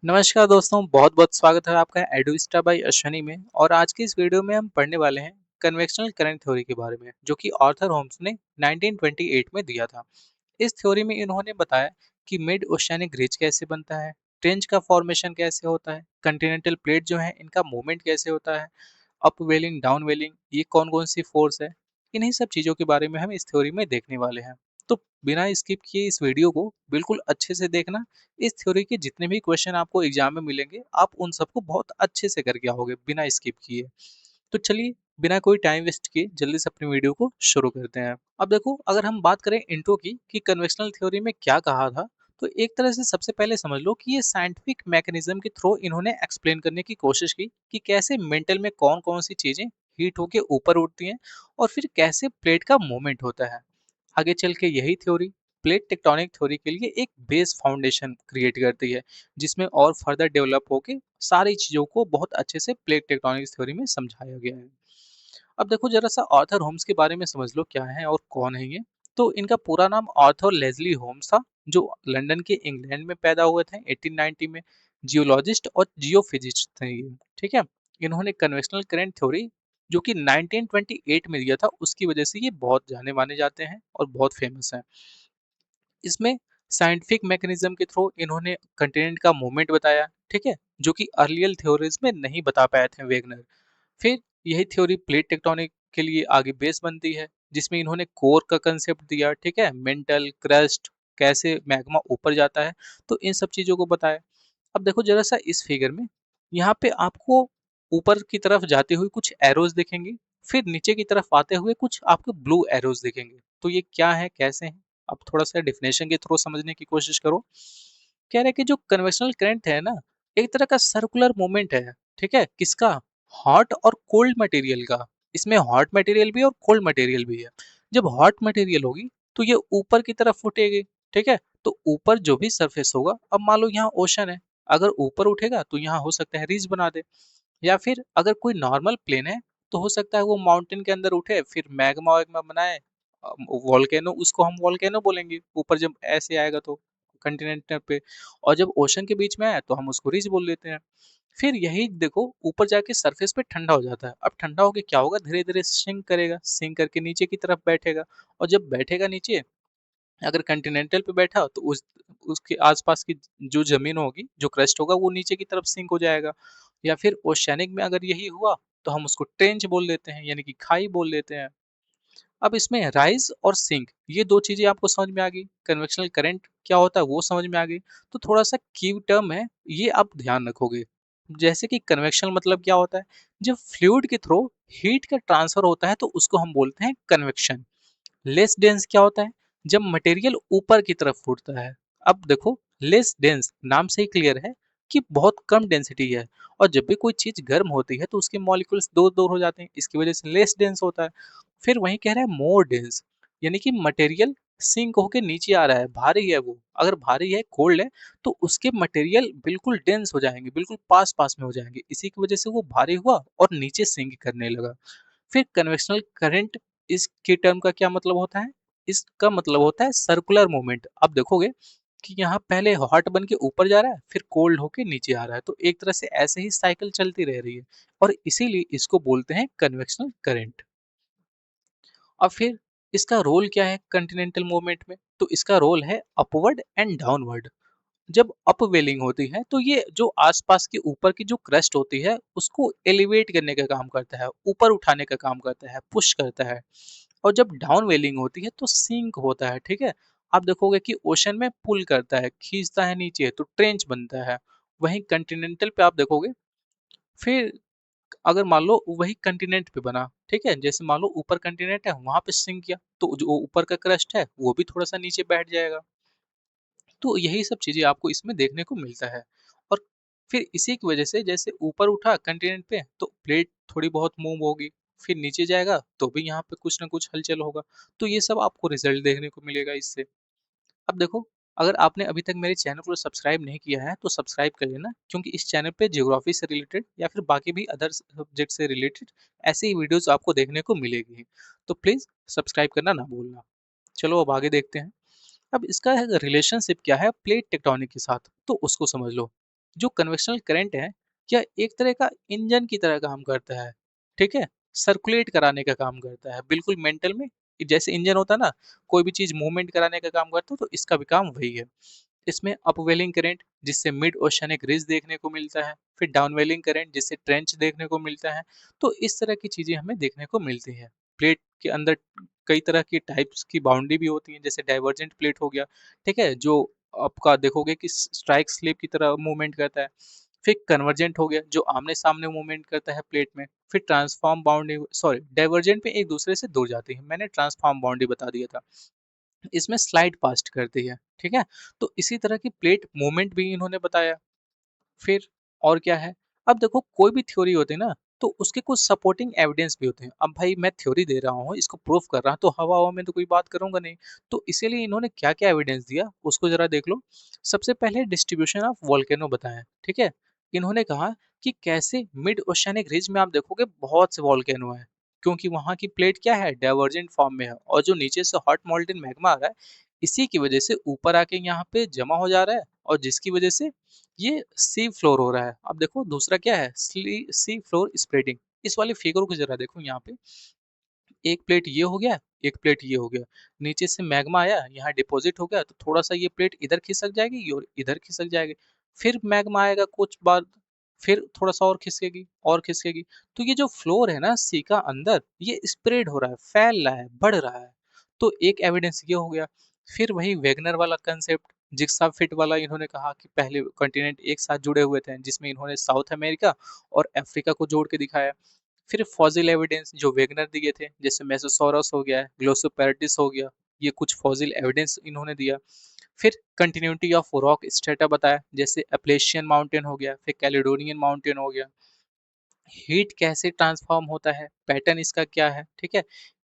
नमस्कार दोस्तों, बहुत बहुत स्वागत है आपका एडुस्टा बाय अश्वनी में। और आज की इस वीडियो में हम पढ़ने वाले हैं कन्वेक्शनल करंट थ्योरी के बारे में, जो कि आर्थर होम्स ने 1928 में दिया था। इस थ्योरी में इन्होंने बताया कि मिड ओशियानिक रिज कैसे बनता है, ट्रेंच का फॉर्मेशन कैसे होता है, कंटिनेंटल प्लेट जो है इनका मूवमेंट कैसे होता है, अप वेलिंग डाउन वेलिंग ये कौन कौन सी फोर्स है। इन्हीं सब चीजों के बारे में हम इस थ्योरी में देखने वाले हैं। तो बिना स्किप किए इस वीडियो को बिल्कुल अच्छे से देखना। इस थ्योरी के जितने भी क्वेश्चन आपको एग्जाम में मिलेंगे आप उन सबको बहुत अच्छे से करके आओगे बिना स्किप किए। तो चलिए, बिना कोई टाइम वेस्ट किए जल्दी से अपनी वीडियो को शुरू करते हैं। अब देखो, अगर हम बात करें इंट्रो की कि कन्वेंशनल थ्योरी में क्या कहा था, तो एक तरह से सबसे पहले समझ लो कि ये साइंटिफिक मैकेनिज्म के थ्रू इन्होंने एक्सप्लेन करने की कोशिश की कि कैसे मेंटल में कौन कौन सी चीजें हीट होके ऊपर उठती हैं और फिर कैसे प्लेट का मूवमेंट होता है। आगे चल के यही थ्योरी प्लेट टेक्टोनिक थ्योरी के लिए एक बेस फाउंडेशन क्रिएट करती है, जिसमें और फर्दर डेवलप होके सारी चीजों को बहुत अच्छे से प्लेट टेक्टोनिक थ्योरी में समझाया गया है। अब देखो, जरा सा आर्थर होम्स के बारे में समझ लो क्या है और कौन है ये। तो इनका पूरा नाम आर्थर लेस्ली होम्स था, जो लंदन के इंग्लैंड में पैदा हुए थे 1890 में। जियोलॉजिस्ट और जियोफिजिस्ट थे ये। ठीक है। इन्होंने कन्वेंशनल करंट थ्योरी जो कि 1928 में दिया था, उसकी वजह से ये बहुत जाने माने जाते हैं और बहुत फेमस हैं। इसमें साइंटिफिक मैकेनिज्म के थ्रू इन्होंने कंटिनेंट का मूवमेंट बताया। ठीक है। जो कि अर्लियर थ्योरीज में नहीं बता पाए थे वेगनर। फिर यही थ्योरी प्लेट टेक्टोनिक के लिए आगे बेस बनती है, जिसमें इन्होंने कोर का कंसेप्ट दिया। ठीक है। मेंटल क्रस्ट, कैसे मैग्मा ऊपर जाता है, तो इन सब चीजों को बताया। अब देखो जरा सा इस फिगर में, यहाँ पे आपको ऊपर की तरफ जाते हुए कुछ एरोज दिखेंगे, फिर नीचे की तरफ आते हुए कुछ आपको ब्लू एरोज दिखेंगे। तो ये क्या है, कैसे हैं? अब थोड़ा सा डेफिनेशन के थ्रू समझने की कोशिश करो। कह रहे हैं कि जो कन्वेंशनल करंट है ना, एक तरह का सर्कुलर मूवमेंट है। ठीक है। किसका? हॉट और कोल्ड मटेरियल का। इसमें हॉट मटेरियल भी है और कोल्ड मटेरियल भी है। जब हॉट मटेरियल होगी तो ये ऊपर की तरफ उठेगी। ठीक है। तो ऊपर जो भी सरफेस होगा, अब मान लो यहाँ ओशन है, अगर ऊपर उठेगा तो यहाँ हो सकता है रिज बना दे। या फिर अगर कोई नॉर्मल प्लेन है, तो हो सकता है वो माउंटेन के अंदर उठे फिर मैग्मा वैग्मा बनाए। वॉल्केनो, उसको हम वॉल्केनो बोलेंगे ऊपर जब ऐसे आएगा तो कंटिनेंट पे। और जब ओशन के बीच में आया तो हम उसको रिज बोल देते हैं। फिर यही देखो, ऊपर जाके सरफेस पे ठंडा हो जाता है। अब ठंडा होके क्या होगा, धीरे धीरे सिंक करेगा, सिंक करके नीचे की तरफ बैठेगा। और जब बैठेगा नीचे, अगर कंटिनेंटल पे बैठा तो उसके आसपास की जो जमीन होगी, जो क्रस्ट होगा, वो नीचे की तरफ सिंक हो जाएगा। या फिर ओशियानिक में अगर यही हुआ तो हम उसको ट्रेंच बोल देते हैं, यानी कि खाई बोल देते हैं। अब इसमें राइज और सिंक, ये दो चीजें आपको समझ में आ गई। कन्वेक्शनल करंट क्या होता है वो समझ में आ गई। तो थोड़ा सा की टर्म है, ये आप ध्यान रखोगे। जैसे कि कन्वेक्शन मतलब क्या होता है, जब फ्लूइड के थ्रू हीट का ट्रांसफर होता है तो उसको हम बोलते हैं कन्वेक्शन। लेस डेंस क्या होता है, जब मटेरियल ऊपर की तरफ उठता है। अब देखो, लेस डेंस नाम से ही क्लियर है कि बहुत कम डेंसिटी है। और जब भी कोई चीज गर्म होती है तो उसके मॉलिक्यूल्स दूर दूर हो जाते हैं, इसकी वजह से लेस डेंस होता है। फिर वही कह रहा है मोर डेंस, यानी कि मटेरियल सिंक होके नीचे आ रहा है, भारी है वो। अगर भारी है, कोल्ड है, तो उसके मटेरियल बिल्कुल डेंस हो जाएंगे, बिल्कुल पास पास में हो जाएंगे, इसी की वजह से वो भारी हुआ और नीचे सिंक करने लगा। फिर कन्वेक्शनल करंट, इसके टर्म का क्या मतलब होता है? इसका मतलब होता है सर्कुलर मूवमेंट। आप देखोगे कि यहाँ पहले हॉट बन के ऊपर जा रहा है, फिर कोल्ड होके नीचे आ रहा है, तो एक तरह से ऐसे ही साइकिल चलती रह रही है। और इसीलिए इसको बोलते हैं कन्वेक्शनल करंट। अब फिर इसका रोल क्या है कंटिनेंटल मूवमेंट में? तो इसका रोल है अपवर्ड एंड डाउनवर्ड। जब अपवेलिंग होती है तो ये जो आसपास के ऊपर की जो क्रस्ट होती है उसको एलिवेट करने का काम करता है, ऊपर उठाने का काम करता है, पुश करता है। और जब डाउन वेलिंग होती है तो सिंक होता है। ठीक है। आप देखोगे कि ओशन में पुल करता है, खींचता है नीचे, तो ट्रेंच बनता है। वहीं कंटिनेंटल पे आप देखोगे, फिर अगर मान लो वही कंटिनेंट पे बना, ठीक है, जैसे मान लो ऊपर कंटिनेंट है, वहां पे सिंक किया तो जो ऊपर का क्रस्ट है वो भी थोड़ा सा नीचे बैठ जाएगा। तो यही सब चीजें आपको इसमें देखने को मिलता है। और फिर इसी की वजह से जैसे ऊपर उठा कंटिनेंट पे तो प्लेट थोड़ी बहुत मूव होगी, फिर नीचे जाएगा तो भी यहाँ पे कुछ ना कुछ हलचल होगा। तो ये सब आपको रिजल्ट देखने को मिलेगा इससे। अब देखो, अगर आपने अभी तक मेरे चैनल को सब्सक्राइब नहीं किया है तो सब्सक्राइब कर लेना, क्योंकि इस चैनल पे ज्योग्राफी से रिलेटेड या फिर बाकी भी अदर सब्जेक्ट से रिलेटेड ऐसे ही वीडियोस आपको देखने को मिलेगी। तो प्लीज सब्सक्राइब करना ना भूलना। चलो अब आगे देखते हैं। अब इसका रिलेशनशिप क्या है प्लेट टेक्टोनिक के साथ, तो उसको समझ लो। जो कन्वेक्शनल करंट है, यह एक तरह का इंजन की तरह काम करता है, ठीक है? सर्कुलेट कराने का काम करता है, बिल्कुल मेंटल में जैसे इंजन होता है ना, कोई भी चीज़ मूवमेंट कराने का काम करता है, तो इसका भी काम वही है। इसमें अपवेलिंग करंट जिससे मिड ओशियनिक रिज देखने को मिलता है, फिर डाउनवेलिंग करंट जिससे ट्रेंच देखने को मिलता है। तो इस तरह की चीजें हमें देखने को मिलती है। प्लेट के अंदर कई तरह की टाइप्स की बाउंड्री भी होती है, जैसे डाइवर्जेंट प्लेट हो गया, ठीक है, जो आपका देखोगे कि स्ट्राइक स्लिप की तरह मूवमेंट करता है। फिर कन्वर्जेंट हो गया जो आमने सामने मूवमेंट करता है प्लेट में। फिर ट्रांसफॉर्म बाउंड्री, सॉरी, डाइवर्जेंट पे एक दूसरे से दूर जाती है, मैंने ट्रांसफॉर्म बाउंड्री बता दिया था। इसमें स्लाइड पास्ट करती है, ठीक है। तो इसी तरह की प्लेट मूवमेंट भी इन्होंने बताया। फिर और क्या है, अब देखो कोई भी थ्योरी होती है ना, तो उसके कुछ सपोर्टिंग एविडेंस भी होते हैं। अब भाई मैं थ्योरी दे रहा हूँ, इसको प्रूफ कर रहा हूँ, तो हवा हवा में तो कोई बात करूंगा नहीं। तो इसीलिए इन्होंने क्या क्या एविडेंस दिया उसको जरा देख लो। सबसे पहले डिस्ट्रीब्यूशन ऑफ वोल्केनो बताया, ठीक है। इन्होंने कहा कि कैसे मिड ओशियनिक रिज में आप देखोगे बहुत से वोल्केनो है, क्योंकि वहां की प्लेट क्या है, डाइवर्जेंट फॉर्म में है, और जो नीचे से हॉट मोल्टेन मैग्मा आ रहा है, इसी की वजह से ऊपर आके यहाँ पे जमा हो जा रहा है, और जिसकी वजह से ये सी फ्लोर हो रहा है। अब देखो दूसरा क्या है, सी फ्लोर स्प्रेडिंग। इस वाले फिगर को जरा देखो यहाँ पे, एक प्लेट ये हो गया, एक प्लेट ये हो गया, नीचे से मैग्मा आया, यहाँ डिपॉजिट हो गया, तो थोड़ा सा ये प्लेट इधर खिसक जाएगी और इधर खिसक जाएगी। फिर मैग्मा आएगा कुछ बाद, फिर थोड़ा सा और खिसकेगी और खिसकेगी। तो ये जो फ्लोर है ना सी का अंदर, ये स्प्रेड हो रहा है, फैल रहा है, बढ़ रहा है। तो एक एविडेंस ये हो गया। फिर वही वेगनर वाला कंसेप्ट, जिक्सा फिट वाला, इन्होंने कहा कि पहले कॉन्टिनेंट एक साथ जुड़े हुए थे, जिसमें इन्होंने साउथ अमेरिका और अफ्रीका को जोड़ के दिखाया। फिर फॉसिल एविडेंस जो वेगनर दिए थे, जैसे मेसोसॉरस हो गया, ग्लोसोपैरेटिस हो गया, ये कुछ फॉसिल एविडेंस इन्होंने दिया। फिर कंटिन्यूटी ऑफ रॉक स्ट्रेटा बताया, जैसे एप्लेशियन माउंटेन हो गया, फिर कैलेडोनियन माउंटेन हो गया। हीट कैसे ट्रांसफॉर्म होता है, पैटर्न इसका क्या है, ठीक है।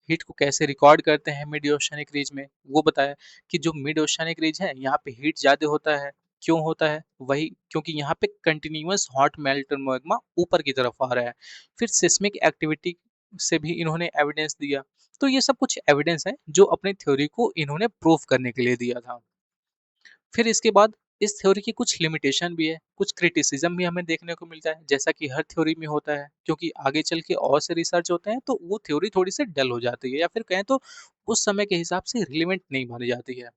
हीट को कैसे रिकॉर्ड करते हैं मिड ओशियनिक रीज में, वो बताया कि जो मिड ओशियनिक रीज है यहाँ पे हीट ज्यादा होता है। क्यों होता है, वही क्योंकि यहाँ पे कंटिन्यूअस हॉट मेल्टेड मैग्मा ऊपर की तरफ आ रहा है। फिर सिस्मिक एक्टिविटी से भी इन्होंने एविडेंस दिया। तो ये सब कुछ एविडेंस है जो अपनी थ्योरी को इन्होंने प्रूफ करने के लिए दिया था। फिर इसके बाद इस थ्योरी की कुछ लिमिटेशन भी है, कुछ क्रिटिसिज्म भी हमें देखने को मिलता है, जैसा कि हर थ्योरी में होता है, क्योंकि आगे चल के और से रिसर्च होते हैं तो वो थ्योरी थोड़ी सी डल हो जाती है, या फिर कहें तो उस समय के हिसाब से रिलेवेंट नहीं मानी जाती है।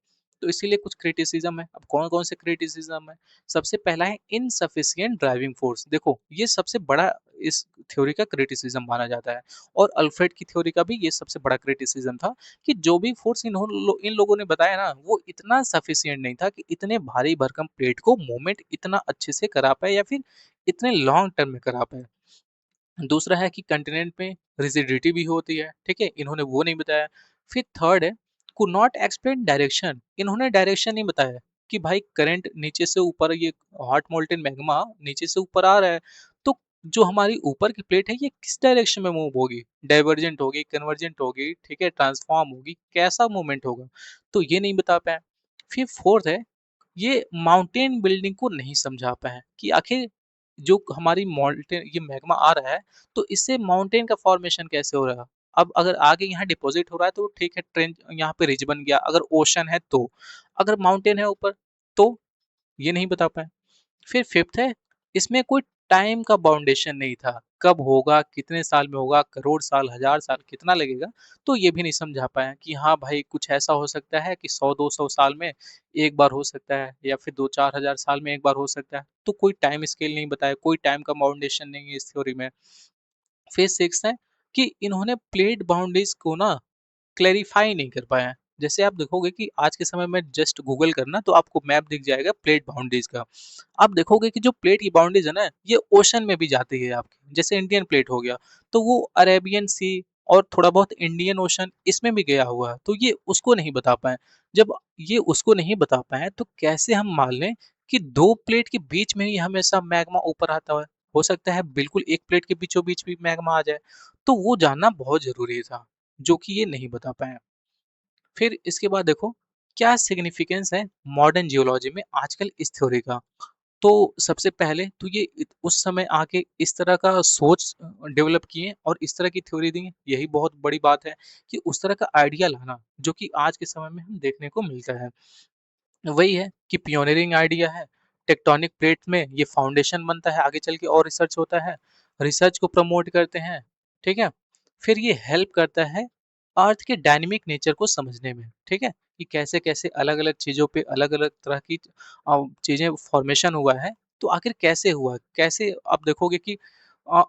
तो इसीलिए कुछ क्रिटिसिज्म है। अब कौन कौन से क्रिटिसिज्म है, सबसे पहला है इनसफिशिएंट ड्राइविंग फोर्स। देखो ये सबसे बड़ा इस थ्योरी का क्रिटिसिज्म माना जाता है, और अल्फ्रेड की थ्योरी का भी ये सबसे बड़ा क्रिटिसिज्म था, कि जो भी फोर्स इन लोगों ने बताया ना, वो इतना सफिशिएंट नहीं था कि इतने भारी भरकम प्लेट को मूवमेंट इतना अच्छे से करा पाए, या फिर इतने लॉन्ग टर्म में करा पाए। दूसरा है कि कंटिनेंट में रिजिडिटी भी होती है, ठीक है, इन्होंने वो नहीं बताया। फिर थर्ड है, कुड नॉट एक्सप्लेन डायरेक्शन, इन्होंने डायरेक्शन नहीं बताया कि भाई करंट नीचे से ऊपर, ये हॉट मोल्टेन मैग्मा नीचे से ऊपर आ रहा है, तो जो हमारी ऊपर की प्लेट है ये किस डायरेक्शन में मूव होगी, डाइवर्जेंट होगी, कन्वर्जेंट होगी, ठीक है, ट्रांसफॉर्म होगी, कैसा मूवमेंट होगा, तो ये नहीं बता पाए। फिर फोर्थ है, ये माउंटेन बिल्डिंग को नहीं समझा पाए कि आखिर जो हमारी माउंटेन ये मैग्मा आ रहा है, तो इससे माउंटेन का फॉर्मेशन कैसे हो रहा है। अब अगर आगे यहाँ डिपॉजिट हो रहा है तो ठीक है, ट्रेन यहाँ पे रिज बन गया, अगर ओशन है तो, अगर माउंटेन है ऊपर तो, ये नहीं बता पाए। फिर फिफ्थ है, इसमें कोई टाइम का बाउंडेशन नहीं था, कब होगा, कितने साल में होगा, करोड़ साल, हजार साल, कितना लगेगा, तो ये भी नहीं समझा पाया कि हाँ भाई कुछ ऐसा हो सकता है कि 100-200 साल में एक बार हो सकता है, या फिर 2-4 हजार साल में एक बार हो सकता है। तो कोई टाइम स्केल नहीं बताया, कोई टाइम का बाउंडेशन नहीं है इस थ्योरी में। फिर सिक्स है कि इन्होंने प्लेट बाउंड्रीज को ना क्लेरिफाई नहीं कर पाया है। जैसे आप देखोगे कि आज के समय में जस्ट गूगल करना तो आपको मैप दिख जाएगा प्लेट बाउंड्रीज का। आप देखोगे कि जो प्लेट की बाउंड्रीज है ना, ये ओशन में भी जाती है आपकी, जैसे इंडियन प्लेट हो गया, तो वो अरेबियन सी और थोड़ा बहुत इंडियन ओशन इसमें भी गया हुआ है, तो ये उसको नहीं बता पाए। जब ये उसको नहीं बता पाए तो कैसे हम मान लें कि दो प्लेट के बीच में ही हमेशा मैग्मा ऊपर आता है। हो सकता है बिल्कुल एक प्लेट के बीचों बीच भी मैग्मा आ जाए, तो वो जानना बहुत जरूरी था, जो कि ये नहीं बता पाए। फिर इसके बाद देखो क्या सिग्निफिकेंस है मॉडर्न जियोलॉजी में आजकल इस थ्योरी का। तो सबसे पहले तो ये उस समय आके इस तरह का सोच डेवलप किए और इस तरह की थ्योरी दी, यही बहुत बड़ी बात है कि उस तरह का आइडिया लाना जो कि आज के समय में हम देखने को मिलता है। वही है कि पियोनियरिंग आइडिया है, टेक्टोनिक प्लेट्स में ये फाउंडेशन बनता है, आगे चल के और रिसर्च होता है, रिसर्च को प्रमोट करते हैं, ठीक है। फिर ये हेल्प करता है अर्थ के डायनेमिक नेचर को समझने में, ठीक है, कि कैसे कैसे अलग अलग चीजों पे अलग अलग तरह की चीजें फॉर्मेशन हुआ है। तो आखिर कैसे हुआ, कैसे आप देखोगे कि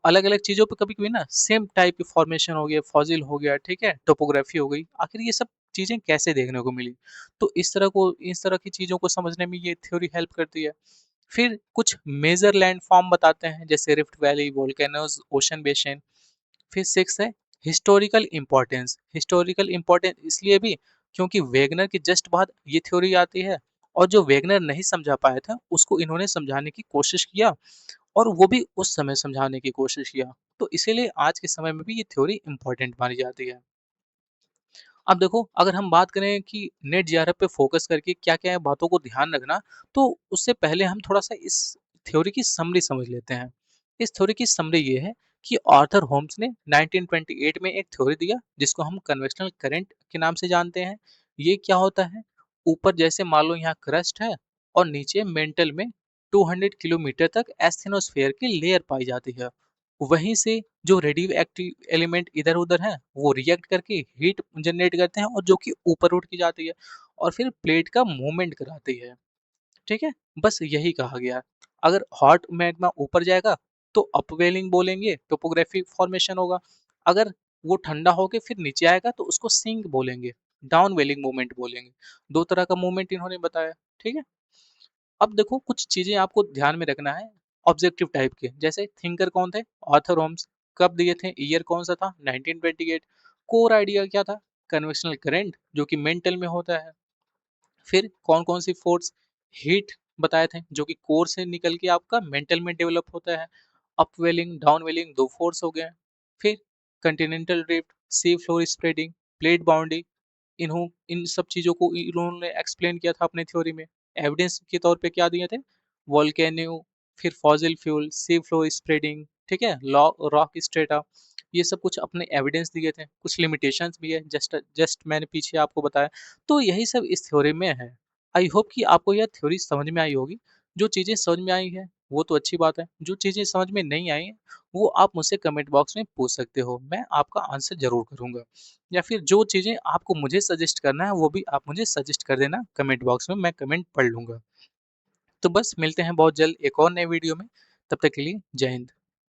अलग अलग चीजों पे कभी कभी ना सेम टाइप की फॉर्मेशन हो गया, फॉसिल हो गया, ठीक है, टोपोग्राफी हो गई, आखिर ये सब चीजें कैसे देखने को मिली। तो इस तरह की चीजों को समझने में ये थ्योरी हेल्प करती है। फिर कुछ मेजर लैंडफॉर्म बताते हैं, जैसे rift valley, volcanoes, ocean basin. फिर सिक्स है हिस्टोरिकल इम्पोर्टेंस। हिस्टोरिकल इम्पोर्टेंस इसलिए भी क्योंकि वेगनर के जस्ट बाद ये थ्योरी आती है, और जो वेगनर नहीं समझा पाया था उसको इन्होंने समझाने की कोशिश किया, और वो भी उस समय समझाने की कोशिश किया। तो इसीलिए आज के समय में भी ये थ्योरी इम्पोर्टेंट मानी जाती है। अब देखो, अगर हम बात करें कि नेट जीआरएफ पे फोकस करके क्या-क्या बातों को ध्यान रखना, तो उससे पहले हम थोड़ा-सा इस थ्योरी की समरी समझ लेते हैं। इस थ्योरी की समरी ये है कि आर्थर होम्स ने 1928 में एक थ्योरी दिया, जिसको हम कन्वेक्शनल करंट के नाम से जानते हैं। ये क्या होता है? ऊपर जैसे मान लो यहाँ क्रस्ट है, और नीचे मेंटल में 200 किलोमीटर तक एस्थेनोस्फेयर की लेयर पाई जाती है। वहीं से जो रेडियो एक्टिव एलिमेंट इधर-उधर हैं, वो रिएक्ट करके हीट जनरेट करते हैं, और जो कि ऊपर उठ के जाती है, और फिर प्लेट का मूवमेंट कराती है, ठीक है? बस यही कहा गया है। अगर हॉट मैग्मा ऊपर जाएगा तो अपवेलिंग बोलेंगे, टोपोग्राफिक फॉर्मेशन होगा। अगर वो ठंडा होके फिर नीचे आएगा तो उसको सिंक बोलेंगे, डाउनवेलिंग मूवमेंट बोलेंगे। 2 तरह का मूवमेंट इन्होंने बताया, ठीक है? अब देखो, कुछ चीजें आपको ध्यान में रखना है ऑब्जेक्टिव टाइप के। जैसे थिंकर कौन थे? Arthur Holmes. कब दिए थे? ईयर कौन सा था? 1928। कोर आइडिया क्या था? कन्वेक्शनल करंट, जो कि मेंटल में होता है। फिर कौन कौन सी फोर्स? हीट बताए थे, जो कि कोर से निकल के आपका मेंटल में डेवलप होता है। अपवेलिंग, डाउनवेलिंग, दो फोर्स हो गए। फिर continental drift, sea floor spreading, plate boundary, इन सब चीजों को इन्होंने एक्सप्लेन किया था अपने थ्योरी में। एविडेंस के तौर पे क्या दिए थे? वोल्केनो, फिर फॉसिल फ्यूल, सी फ्लोर स्प्रेडिंग, ठीक है, रॉक स्ट्रेटा, ये सब कुछ अपने एविडेंस दिए थे। कुछ लिमिटेशंस भी है, जस्ट जस्ट मैंने पीछे आपको बताया। तो यही सब इस थ्योरी में है। आई होप कि आपको यह थ्योरी समझ में आई होगी। जो चीजें समझ में आई है वो तो अच्छी बात है, जो चीजें समझ में नहीं आई है वो आप मुझसे कमेंट बॉक्स में पूछ सकते हो, मैं आपका आंसर जरूर करूंगा। या फिर जो चीजें आपको मुझे सजेस्ट करना है वो भी आप मुझे सजेस्ट कर देना कमेंट बॉक्स में, मैं कमेंट पढ़ लूंगा। तो बस मिलते हैं बहुत जल्द एक और नए वीडियो में। तब तक के लिए जय हिंद।